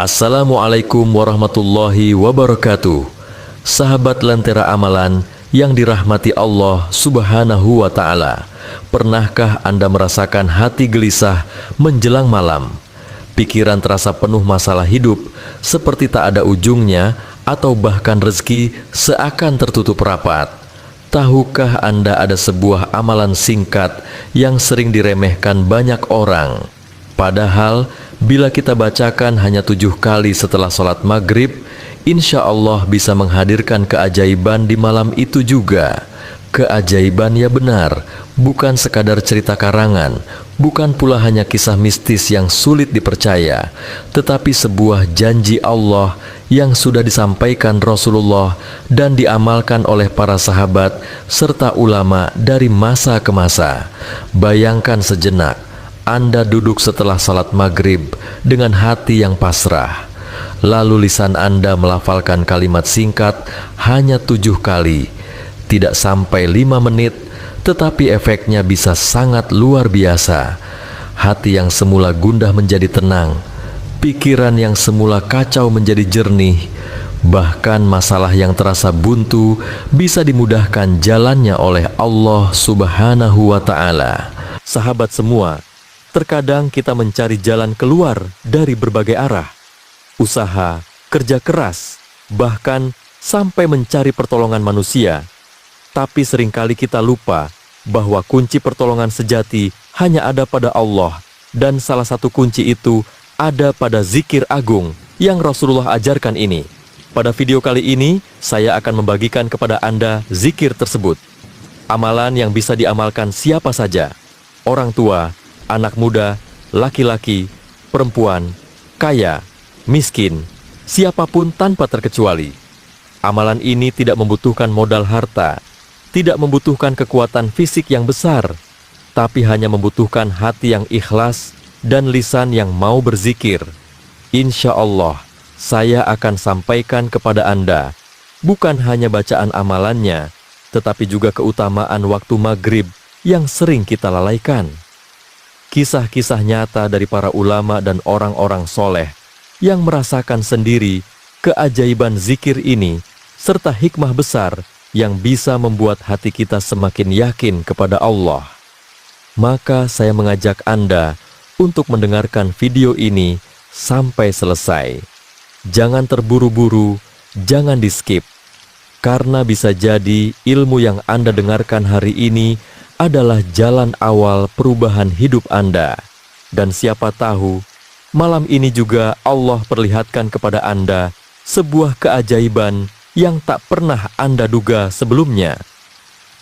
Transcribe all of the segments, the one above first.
Assalamualaikum warahmatullahi wabarakatuh. Sahabat Lentera Amalan yang dirahmati Allah Subhanahu wa Ta'ala, pernahkah Anda merasakan hati gelisah menjelang malam? Pikiran terasa penuh masalah hidup, seperti tak ada ujungnya, atau bahkan rezeki seakan tertutup rapat. Tahukah Anda ada sebuah amalan singkat yang sering diremehkan banyak orang? Padahal, bila kita bacakan hanya 7 kali setelah sholat maghrib, insya Allah bisa menghadirkan keajaiban di malam itu juga. Keajaiban ya benar, bukan sekadar cerita karangan, bukan pula hanya kisah mistis yang sulit dipercaya, tetapi sebuah janji Allah yang sudah disampaikan Rasulullah dan diamalkan oleh para sahabat serta ulama dari masa ke masa. Bayangkan sejenak, Anda duduk setelah salat maghrib dengan hati yang pasrah. Lalu lisan Anda melafalkan kalimat singkat hanya 7 kali. Tidak sampai 5 menit, tetapi efeknya bisa sangat luar biasa. Hati yang semula gundah menjadi tenang. Pikiran yang semula kacau menjadi jernih. Bahkan masalah yang terasa buntu bisa dimudahkan jalannya oleh Allah Subhanahu wa Ta'ala. Sahabat semua, terkadang kita mencari jalan keluar dari berbagai arah. Usaha, kerja keras, bahkan sampai mencari pertolongan manusia. Tapi seringkali kita lupa bahwa kunci pertolongan sejati hanya ada pada Allah. Dan salah satu kunci itu ada pada zikir agung yang Rasulullah ajarkan ini. Pada video kali ini, saya akan membagikan kepada Anda zikir tersebut. Amalan yang bisa diamalkan siapa saja. Orang tua, anak muda, laki-laki, perempuan, kaya, miskin, siapapun tanpa terkecuali. Amalan ini tidak membutuhkan modal harta, tidak membutuhkan kekuatan fisik yang besar, tapi hanya membutuhkan hati yang ikhlas dan lisan yang mau berzikir. Insya Allah, saya akan sampaikan kepada Anda bukan hanya bacaan amalannya, tetapi juga keutamaan waktu maghrib yang sering kita lalaikan. Kisah-kisah nyata dari para ulama dan orang-orang soleh yang merasakan sendiri keajaiban zikir ini, serta hikmah besar yang bisa membuat hati kita semakin yakin kepada Allah. Maka saya mengajak Anda untuk mendengarkan video ini sampai selesai. Jangan terburu-buru, jangan di-skip, karena bisa jadi ilmu yang Anda dengarkan hari ini adalah jalan awal perubahan hidup Anda. Dan siapa tahu, malam ini juga Allah perlihatkan kepada Anda sebuah keajaiban yang tak pernah Anda duga sebelumnya.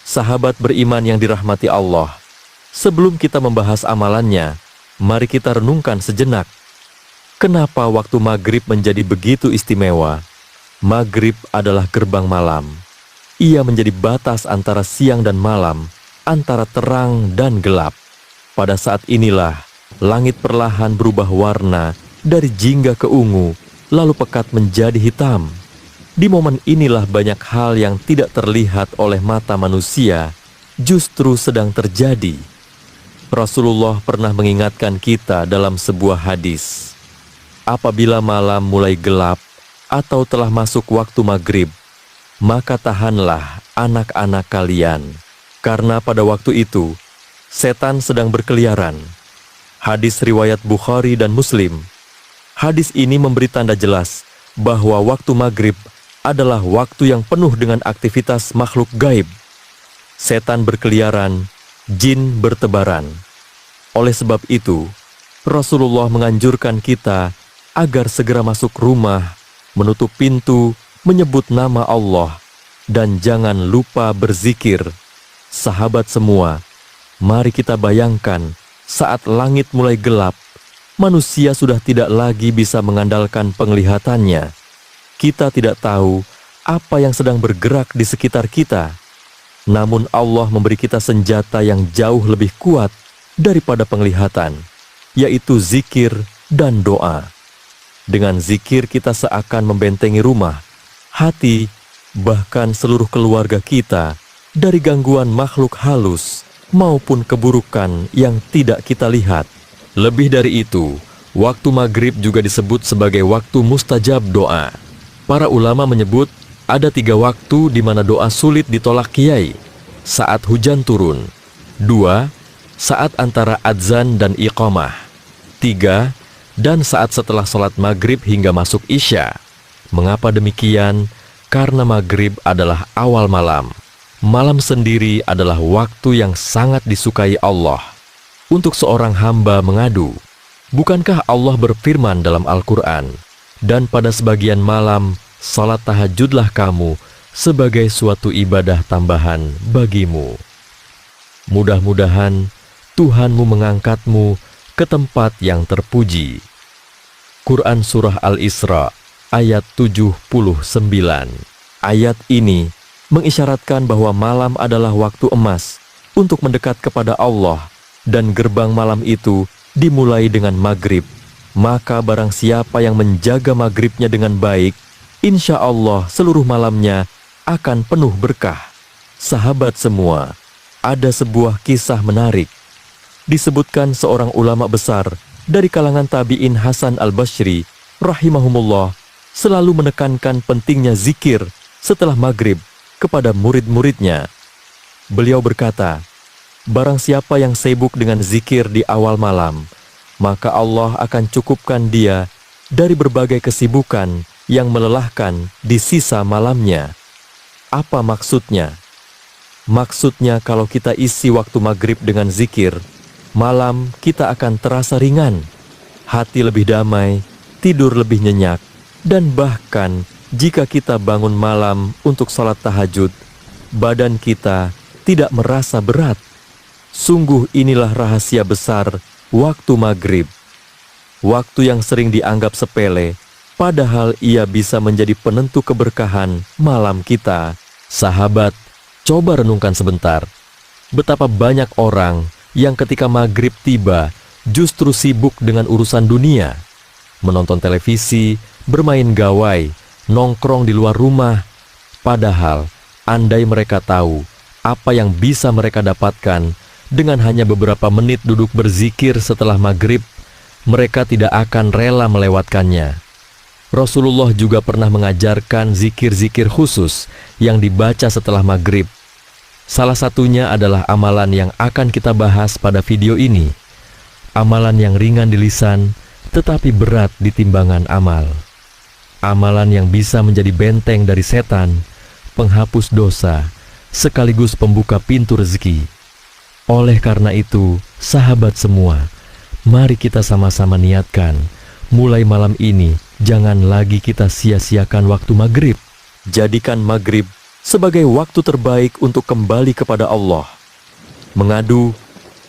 Sahabat beriman yang dirahmati Allah, sebelum kita membahas amalannya, mari kita renungkan sejenak. Kenapa waktu maghrib menjadi begitu istimewa? Maghrib adalah gerbang malam. Ia menjadi batas antara siang dan malam, antara terang dan gelap. Pada saat inilah, langit perlahan berubah warna dari jingga ke ungu, lalu pekat menjadi hitam. Di momen inilah banyak hal yang tidak terlihat oleh mata manusia justru sedang terjadi. Rasulullah pernah mengingatkan kita dalam sebuah hadis, apabila malam mulai gelap atau telah masuk waktu maghrib, maka tahanlah anak-anak kalian, karena pada waktu itu setan sedang berkeliaran. Hadis riwayat Bukhari dan Muslim. Hadis ini memberi tanda jelas bahwa waktu maghrib adalah waktu yang penuh dengan aktivitas makhluk gaib. Setan berkeliaran, jin bertebaran. Oleh sebab itu, Rasulullah menganjurkan kita agar segera masuk rumah, menutup pintu, menyebut nama Allah, dan jangan lupa berzikir. Sahabat semua, mari kita bayangkan saat langit mulai gelap, manusia sudah tidak lagi bisa mengandalkan penglihatannya. Kita tidak tahu apa yang sedang bergerak di sekitar kita. Namun Allah memberi kita senjata yang jauh lebih kuat daripada penglihatan, yaitu zikir dan doa. Dengan zikir kita seakan membentengi rumah, hati, bahkan seluruh keluarga kita dari gangguan makhluk halus maupun keburukan yang tidak kita lihat. Lebih dari itu, Waktu maghrib juga disebut sebagai waktu mustajab doa. Para ulama menyebut ada 3 waktu di mana doa sulit ditolak kiai. Saat hujan turun. 2. Saat antara adzan dan iqamah. 3. Dan saat setelah sholat maghrib hingga masuk isya. Mengapa demikian? Karena maghrib adalah awal malam. Malam sendiri adalah waktu yang sangat disukai Allah. Untuk seorang hamba mengadu, bukankah Allah berfirman dalam Al-Quran, dan pada sebagian malam, salat tahajudlah kamu sebagai suatu ibadah tambahan bagimu. Mudah-mudahan Tuhanmu mengangkatmu ke tempat yang terpuji. Quran Surah Al-Isra ayat 79. Ayat ini mengisyaratkan bahwa malam adalah waktu emas untuk mendekat kepada Allah, dan gerbang malam itu dimulai dengan maghrib. Maka barang siapa yang menjaga maghribnya dengan baik, insya Allah seluruh malamnya akan penuh berkah. Sahabat semua, ada sebuah kisah menarik. Disebutkan seorang ulama besar dari kalangan tabi'in, Hasan al-Basri rahimahumullah, selalu menekankan pentingnya zikir setelah maghrib kepada murid-muridnya. Beliau berkata, barang siapa yang sibuk dengan zikir di awal malam, maka Allah akan cukupkan dia dari berbagai kesibukan yang melelahkan di sisa malamnya. Apa maksudnya? Maksudnya kalau kita isi waktu maghrib dengan zikir, malam kita akan terasa ringan, hati lebih damai, tidur lebih nyenyak, dan bahkan jika kita bangun malam untuk salat tahajud, badan kita tidak merasa berat. Sungguh inilah rahasia besar waktu maghrib. Waktu yang sering dianggap sepele, padahal ia bisa menjadi penentu keberkahan malam kita. Sahabat, coba renungkan sebentar. Betapa banyak orang yang ketika maghrib tiba justru sibuk dengan urusan dunia. Menonton televisi, bermain gawai, nongkrong di luar rumah. Padahal, andai mereka tahu apa yang bisa mereka dapatkan dengan hanya beberapa menit duduk berzikir setelah maghrib, mereka tidak akan rela melewatkannya. Rasulullah juga pernah mengajarkan zikir-zikir khusus yang dibaca setelah maghrib. Salah satunya adalah amalan yang akan kita bahas pada video ini. Amalan yang ringan di lisan, tetapi berat di timbangan amal. Amalan yang bisa menjadi benteng dari setan, penghapus dosa, sekaligus pembuka pintu rezeki. Oleh karena itu, sahabat semua, mari kita sama-sama niatkan, mulai malam ini, jangan lagi kita sia-siakan waktu maghrib. Jadikan maghrib sebagai waktu terbaik untuk kembali kepada Allah, mengadu,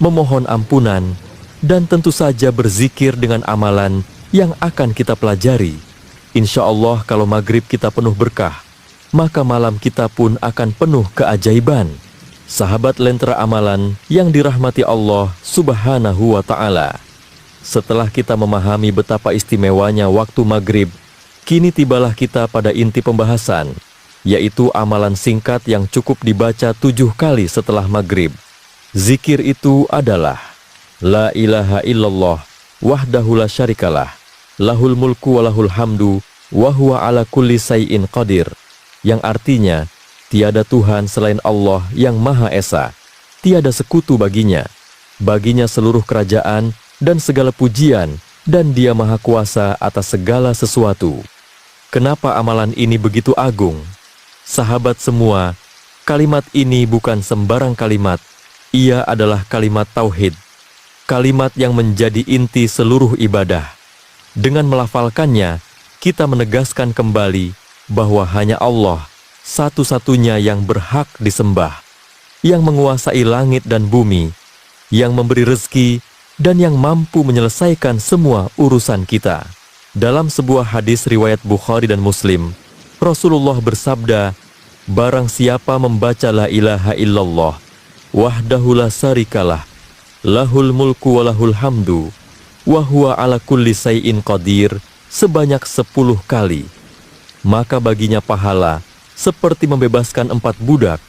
memohon ampunan, dan tentu saja berzikir dengan amalan yang akan kita pelajari. Insya Allah kalau maghrib kita penuh berkah, maka malam kita pun akan penuh keajaiban. Sahabat lentera amalan yang dirahmati Allah Subhanahu wa Ta'ala, setelah kita memahami betapa istimewanya waktu maghrib, kini tibalah kita pada inti pembahasan, yaitu amalan singkat yang cukup dibaca 7 kali setelah maghrib. Zikir itu adalah La ilaha illallah wahdahu la syarikalah, lahul mulku wa lahul hamdu wa huwa ala kulli syai'in qadir, yang artinya tiada Tuhan selain Allah yang Maha Esa, tiada sekutu baginya. Baginya seluruh kerajaan dan segala pujian, dan Dia Maha Kuasa atas segala sesuatu. Kenapa amalan ini begitu agung? Sahabat semua, kalimat ini bukan sembarang kalimat. Ia adalah kalimat tauhid, kalimat yang menjadi inti seluruh ibadah. Dengan melafalkannya, kita menegaskan kembali bahwa hanya Allah satu-satunya yang berhak disembah, yang menguasai langit dan bumi, yang memberi rezeki, dan yang mampu menyelesaikan semua urusan kita. Dalam sebuah hadis riwayat Bukhari dan Muslim, Rasulullah bersabda, barang siapa membaca la ilaha illallah, wahdahu la syarikalah, lahul mulku wa lahul hamdu, wa huwa ala kulli syai'in qadir, sebanyak 10 kali, maka baginya pahala seperti membebaskan 4 budak,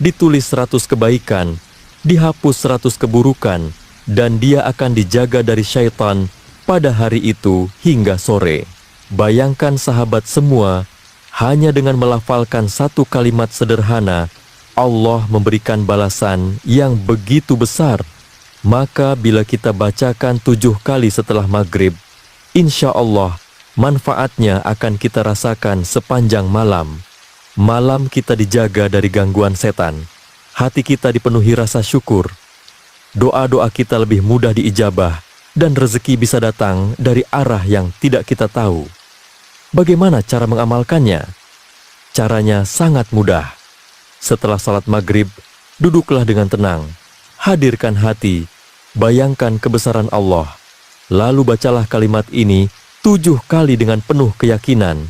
ditulis 100 kebaikan, dihapus 100 keburukan, dan dia akan dijaga dari syaitan pada hari itu hingga sore. Bayangkan sahabat semua, hanya dengan melafalkan satu kalimat sederhana, Allah memberikan balasan yang begitu besar. Maka bila kita bacakan 7 kali setelah maghrib, insya Allah manfaatnya akan kita rasakan sepanjang malam. Malam kita dijaga dari gangguan setan, hati kita dipenuhi rasa syukur, doa-doa kita lebih mudah diijabah, dan rezeki bisa datang dari arah yang tidak kita tahu. Bagaimana cara mengamalkannya? Caranya sangat mudah. Setelah salat maghrib, duduklah dengan tenang, hadirkan hati, bayangkan kebesaran Allah, lalu bacalah kalimat ini 7 kali dengan penuh keyakinan.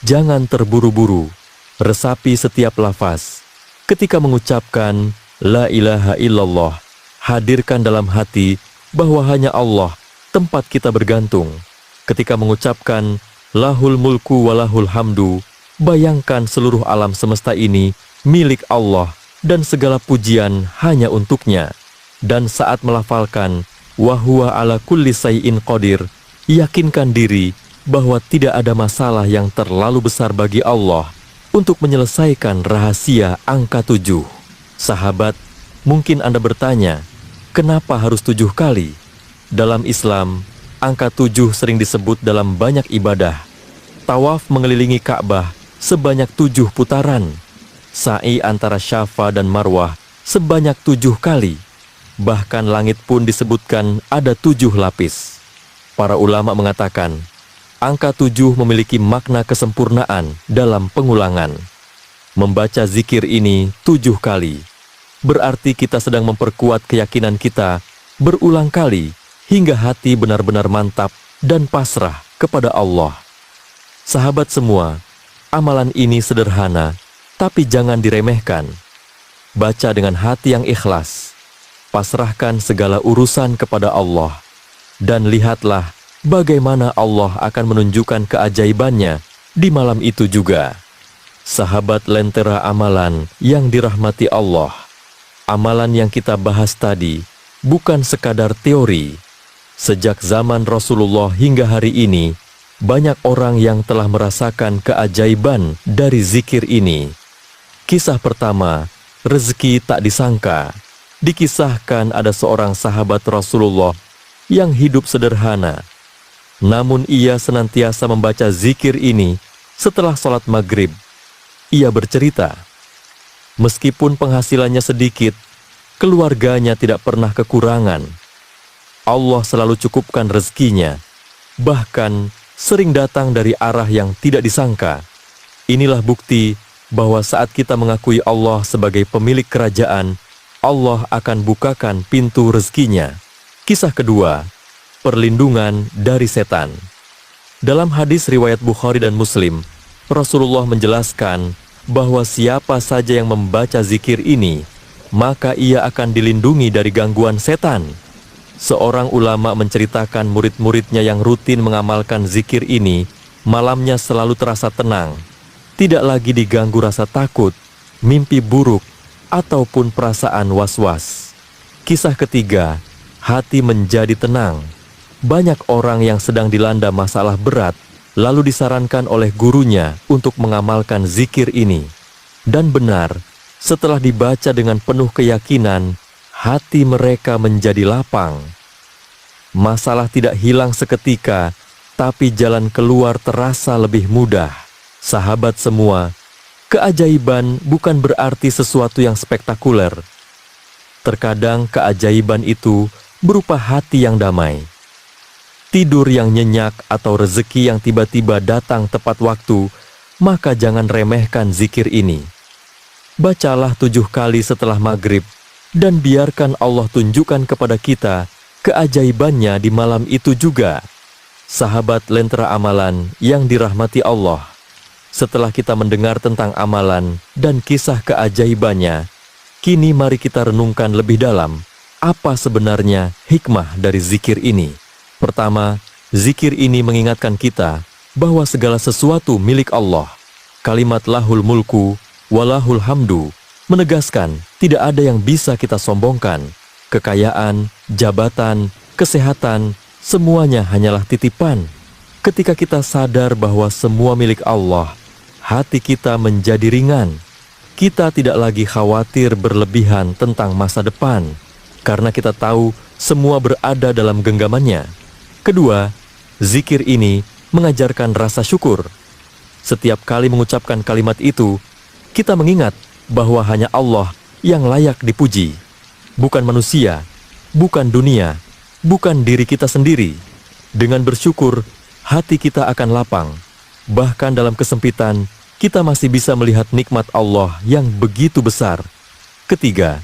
Jangan terburu-buru, resapi setiap lafaz. Ketika mengucapkan La ilaha illallah, hadirkan dalam hati bahwa hanya Allah tempat kita bergantung. Ketika mengucapkan Lahul mulku walahul hamdu, bayangkan seluruh alam semesta ini milik Allah dan segala pujian hanya untuknya. Dan saat melafalkan Wahuwa ala kulli say'in qadir, yakinkan diri bahwa tidak ada masalah yang terlalu besar bagi Allah untuk menyelesaikan rahasia angka 7. Sahabat, mungkin Anda bertanya, kenapa harus 7 kali? Dalam Islam, angka 7 sering disebut dalam banyak ibadah. Tawaf mengelilingi Ka'bah sebanyak 7 putaran. Sa'i antara Syafa dan Marwah sebanyak 7 kali. Bahkan langit pun disebutkan ada 7 lapis. Para ulama mengatakan, angka 7 memiliki makna kesempurnaan dalam pengulangan. Membaca zikir ini 7 kali, berarti kita sedang memperkuat keyakinan kita berulang kali hingga hati benar-benar mantap dan pasrah kepada Allah. Sahabat semua, amalan ini sederhana, tapi jangan diremehkan. Baca dengan hati yang ikhlas, pasrahkan segala urusan kepada Allah, dan lihatlah bagaimana Allah akan menunjukkan keajaibannya di malam itu juga. Sahabat Lentera Amalan yang dirahmati Allah, amalan yang kita bahas tadi bukan sekadar teori. Sejak zaman Rasulullah hingga hari ini, banyak orang yang telah merasakan keajaiban dari zikir ini. Kisah pertama, rezeki tak disangka. Dikisahkan ada seorang sahabat Rasulullah yang hidup sederhana, namun ia senantiasa membaca zikir ini setelah sholat maghrib. Ia bercerita, meskipun penghasilannya sedikit, keluarganya tidak pernah kekurangan. Allah selalu cukupkan rezekinya, bahkan sering datang dari arah yang tidak disangka. Inilah bukti bahwa saat kita mengakui Allah sebagai pemilik kerajaan, Allah akan bukakan pintu rezekinya. Kisah kedua, perlindungan dari setan. Dalam hadis riwayat Bukhari dan Muslim, Rasulullah menjelaskan bahwa siapa saja yang membaca zikir ini, maka ia akan dilindungi dari gangguan setan. Seorang ulama menceritakan murid-muridnya yang rutin mengamalkan zikir ini, malamnya selalu terasa tenang, tidak lagi diganggu rasa takut, mimpi buruk, ataupun perasaan was-was. Kisah ketiga, hati menjadi tenang. Banyak orang yang sedang dilanda masalah berat, lalu disarankan oleh gurunya untuk mengamalkan zikir ini. Dan benar, setelah dibaca dengan penuh keyakinan, hati mereka menjadi lapang. Masalah tidak hilang seketika, tapi jalan keluar terasa lebih mudah. Sahabat semua, keajaiban bukan berarti sesuatu yang spektakuler. Terkadang keajaiban itu berupa hati yang damai, tidur yang nyenyak, atau rezeki yang tiba-tiba datang tepat waktu. Maka jangan remehkan zikir ini. Bacalah 7 kali setelah maghrib, dan biarkan Allah tunjukkan kepada kita keajaibannya di malam itu juga. Sahabat Lentera Amalan yang dirahmati Allah, setelah kita mendengar tentang amalan dan kisah keajaibannya, kini mari kita renungkan lebih dalam apa sebenarnya hikmah dari zikir ini. Pertama, zikir ini mengingatkan kita bahwa segala sesuatu milik Allah. Kalimat Lahul mulku walahul hamdu menegaskan tidak ada yang bisa kita sombongkan. Kekayaan, jabatan, kesehatan, semuanya hanyalah titipan. Ketika kita sadar bahwa semua milik Allah, hati kita menjadi ringan. Kita tidak lagi khawatir berlebihan tentang masa depan, karena kita tahu semua berada dalam genggamannya. Kedua, zikir ini mengajarkan rasa syukur. Setiap kali mengucapkan kalimat itu, kita mengingat bahwa hanya Allah yang layak dipuji, bukan manusia, bukan dunia, bukan diri kita sendiri. Dengan bersyukur, hati kita akan lapang. Bahkan dalam kesempitan, kita masih bisa melihat nikmat Allah yang begitu besar. Ketiga,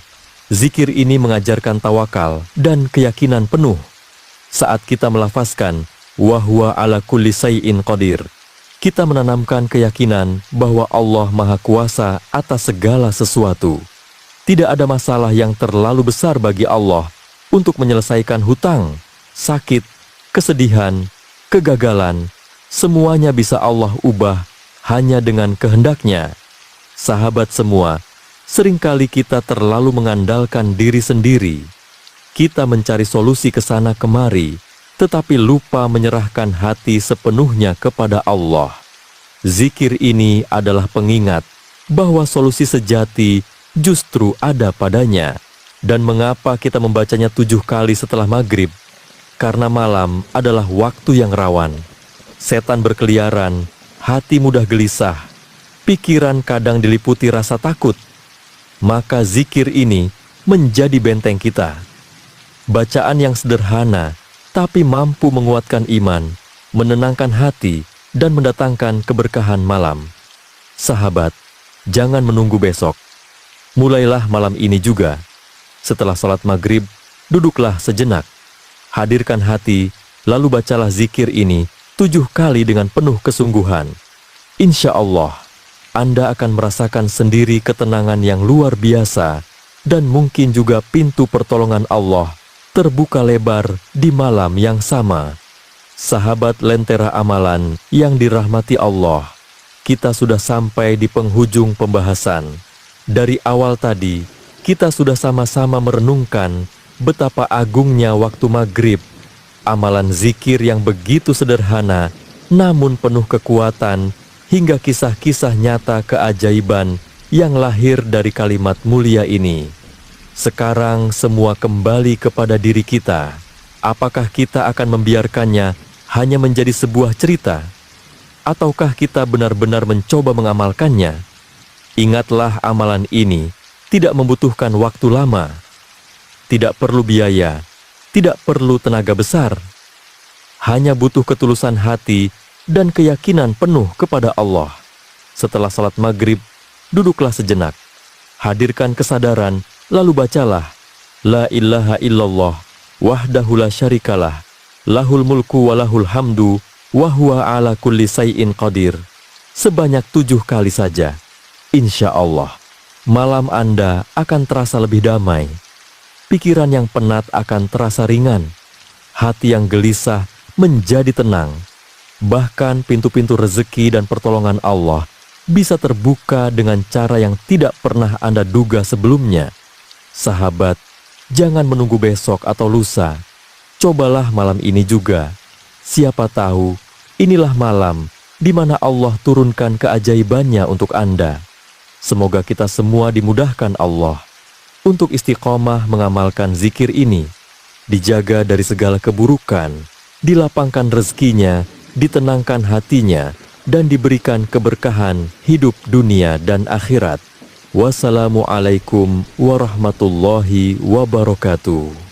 zikir ini mengajarkan tawakal dan keyakinan penuh. Saat kita melafazkan wa huwa ala kulli syai'in qadir, kita menanamkan keyakinan bahwa Allah Maha Kuasa atas segala sesuatu. Tidak ada masalah yang terlalu besar bagi Allah untuk menyelesaikan hutang, sakit, kesedihan, kegagalan. Semuanya bisa Allah ubah hanya dengan kehendaknya. Sahabat semua, seringkali kita terlalu mengandalkan diri sendiri. Kita mencari solusi ke sana kemari, tetapi lupa menyerahkan hati sepenuhnya kepada Allah. Zikir ini adalah pengingat bahwa solusi sejati justru ada padanya. Dan mengapa kita membacanya 7 kali setelah maghrib? Karena malam adalah waktu yang rawan. Setan berkeliaran, hati mudah gelisah, pikiran kadang diliputi rasa takut. Maka zikir ini menjadi benteng kita. Bacaan yang sederhana, tapi mampu menguatkan iman, menenangkan hati, dan mendatangkan keberkahan malam. Sahabat, jangan menunggu besok. Mulailah malam ini juga. Setelah salat maghrib, duduklah sejenak. Hadirkan hati, lalu bacalah zikir ini 7 kali dengan penuh kesungguhan. Insya Allah, Anda akan merasakan sendiri ketenangan yang luar biasa, dan mungkin juga pintu pertolongan Allah terbuka lebar di malam yang sama. Sahabat Lentera Amalan yang dirahmati Allah, kita sudah sampai di penghujung pembahasan. Dari awal tadi, kita sudah sama-sama merenungkan betapa agungnya waktu maghrib. Amalan zikir yang begitu sederhana, namun penuh kekuatan, hingga kisah-kisah nyata keajaiban yang lahir dari kalimat mulia ini. Sekarang semua kembali kepada diri kita. Apakah kita akan membiarkannya hanya menjadi sebuah cerita? Ataukah kita benar-benar mencoba mengamalkannya? Ingatlah, amalan ini tidak membutuhkan waktu lama, tidak perlu biaya, tidak perlu tenaga besar. Hanya butuh ketulusan hati dan keyakinan penuh kepada Allah. Setelah salat maghrib, duduklah sejenak. Hadirkan kesadaran, lalu bacalah La ilaha illallah wahdahu la syarikalah, lahul mulku wa lahul hamdu, wa huwa ala kulli syai'in qadir. Sebanyak 7 kali saja. Insya Allah, malam Anda akan terasa lebih damai. Pikiran yang penat akan terasa ringan. Hati yang gelisah menjadi tenang. Bahkan pintu-pintu rezeki dan pertolongan Allah bisa terbuka dengan cara yang tidak pernah Anda duga sebelumnya. Sahabat, jangan menunggu besok atau lusa. Cobalah malam ini juga. Siapa tahu, inilah malam di mana Allah turunkan keajaibannya untuk Anda. Semoga kita semua dimudahkan Allah untuk istiqomah mengamalkan zikir ini, dijaga dari segala keburukan, dilapangkan rezekinya, ditenangkan hatinya, dan diberikan keberkahan hidup dunia dan akhirat. Wassalamualaikum warahmatullahi wabarakatuh.